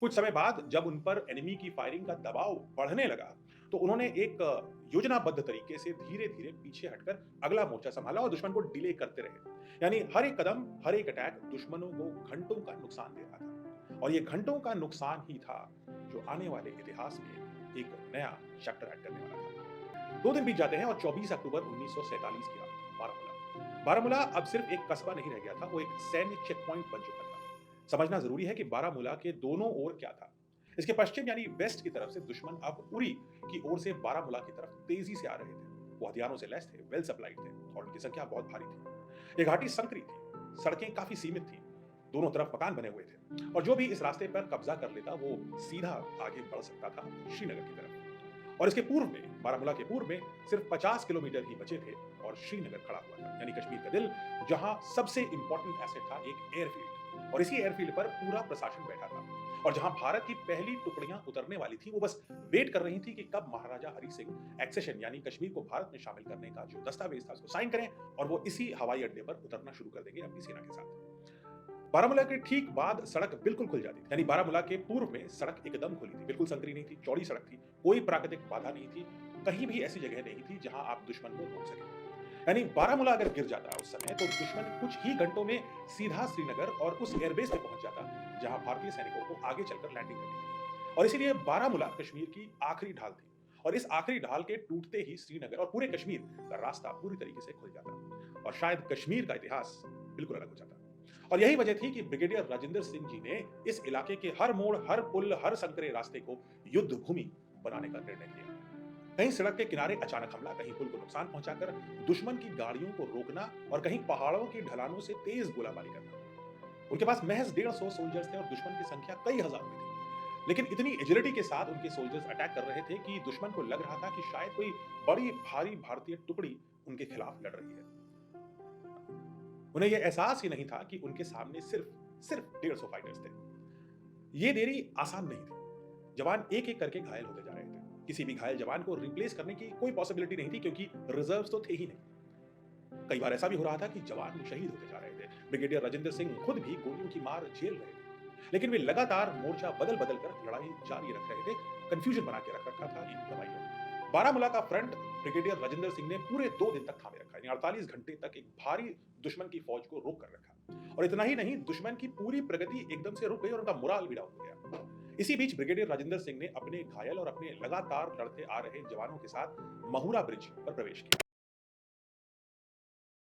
कुछ समय बाद जब उन पर एनिमी की फायरिंग का दबाव बढ़ने लगा, तो उन्होंने एक योजनाबद्ध तरीके से धीरे-धीरे पीछे हटकर अगला मोर्चा सँभाला और दुश्मन को डिले करते रहे। यानी हर एक कदम, हर एक अटैक दुश्मनों को घंटों का नुकसान दे रहा था। और ये घंटों का नुकसान ही था, जो आने वाले इतिहास में एक नया चैप्टर ऐड करने वाला था। 2 दिन बीत जाते हैं और 24 अक्टूबर 1947 की रात, बारामूला। बारामूला अब सिर्फ एक कस्बा नहीं रह गया था, वो एक सैन्य चेक पॉइंट बन चुका था। समझना ज़रूरी है कि बारामूला के दोनों ओर क्या था। इसके पश्चिम यानी वेस्ट की तरफ से दुश्मन अब उरी की ओर से बारामूला की तरफ तेज़ी से आ रहे थे। वो हथियारों से लैस थे, वेल सप्लाइड थे और उनकी संख्या बहुत भारी थी। ये घाटी संकरी थी, सड़कें काफ़ी सीमित थीं, दोनों तरफ मकान बने हुए थे और जो भी इस रास्ते पर कब्ज़ा कर लेता, वो सीधा आगे बढ़ सकता था श्रीनगर की तरफ। और इसके पूर्व में, बारामूला के पूर्व में सिर्फ 50 किलोमीटर ही बचे थे और श्रीनगर खड़ा हुआ था, यानी कश्मीर का दिल, जहां सबसे इंपॉर्टेंट एसेट था एक एयरफील्ड। और इसी एयरफील्ड पर पूरा प्रशासन बैठा था और जहां भारत की पहली टुकड़ियां उतरने वाली थी, वो बस वेट कर रही थी कि कब महाराजा हरि सिंह एक्सेशन यानी कश्मीर को भारत में शामिल करने का जो दस्तावेज था उसको साइन करें और वो इसी हवाई अड्डे पर उतरना शुरू कर देंगे अपनी सेना के साथ। बारामूला के ठीक बाद सड़क बिल्कुल खुल जाती थी, यानी बारामूला के पूर्व में सड़क एकदम खुली थी, बिल्कुल संकरी नहीं थी, चौड़ी सड़क थी, कोई प्राकृतिक बाधा नहीं थी, कहीं भी ऐसी जगह नहीं थी जहां आप दुश्मन को रोक सकें। यानी बारामूला अगर गिर जाता उस समय, तो दुश्मन कुछ ही घंटों में सीधा श्रीनगर और उस एयरबेस पे पहुंच जाता जहां भारतीय सैनिकों को आगे चलकर लैंडिंग करनी थी। और इसीलिए बारामूला कश्मीर की आखिरी ढाल थी और इस आखिरी ढाल के टूटते ही श्रीनगर और पूरे कश्मीर का रास्ता पूरी तरीके से खुल जाता और शायद कश्मीर का इतिहास बिल्कुल अलग हो जाता। और यही वजह थी कि ब्रिगेडियर राजेंद्र सिंह जी ने इस इलाके के हर मोड़, हर पुल, हर संकरे रास्ते को युद्ध भूमि बनाने का निर्णय लिया। कहीं सड़क के किनारे अचानक हमला, कहीं पुल को नुकसान पहुंचाकर दुश्मन की गाड़ियों को रोकना और कहीं पहाड़ों की ढलानों से तेज गोलाबारी करना। उनके पास महज 150 सोल्जर्स थे और दुश्मन की संख्या कई हजार में थी। लेकिन इतनी एजिलिटी के साथ उनके सोल्जर्स अटैक कर रहे थे कि दुश्मन को लग रहा था कि शायद कोई बड़ी भारी भारतीय टुकड़ी उनके खिलाफ लड़ रही है। उन्हें यह एहसास ही नहीं था कि उनके सामने सिर्फ सिर्फ 150 फाइटर्स थे। ये देरी आसान नहीं थी। जवान एक-एक करके घायल होते जा रहे थे। किसी भी घायल जवान को रिप्लेस करने की कोई पॉसिबिलिटी नहीं थी क्योंकि रिजर्व्स तो थे ही नहीं। कई बार ऐसा भी हो रहा था कि जवान शहीद होते जा रहे थे। ब्रिगेडियर राजेंद्र सिंह खुद भी गोलियों की मार झेल रहे थे। लेकिन वे लगातार मोर्चा बदल-बदल कर लड़ाई जारी रख रहे थे। कन्फ्यूजन बना के रख रखा था इन दवाइयों ने। बारामूला का फ्रंट ब्रिगेडियर राजेंद्र सिंह ने पूरे 2 दिन तक थामे रखा, यानी 48 घंटे तक एक भारी दुश्मन की फौज को रोक कर रखा। और इतना ही नहीं, दुश्मन की पूरी प्रगति एकदम से रुक गई और उनका मोराल भी डाउन हो गया। इसी बीच ब्रिगेडियर राजेंद्र सिंह ने अपने घायल और अपने लगातार लड़ते आ रहे जवानों के साथ महुरा ब्रिज पर प्रवेश किया।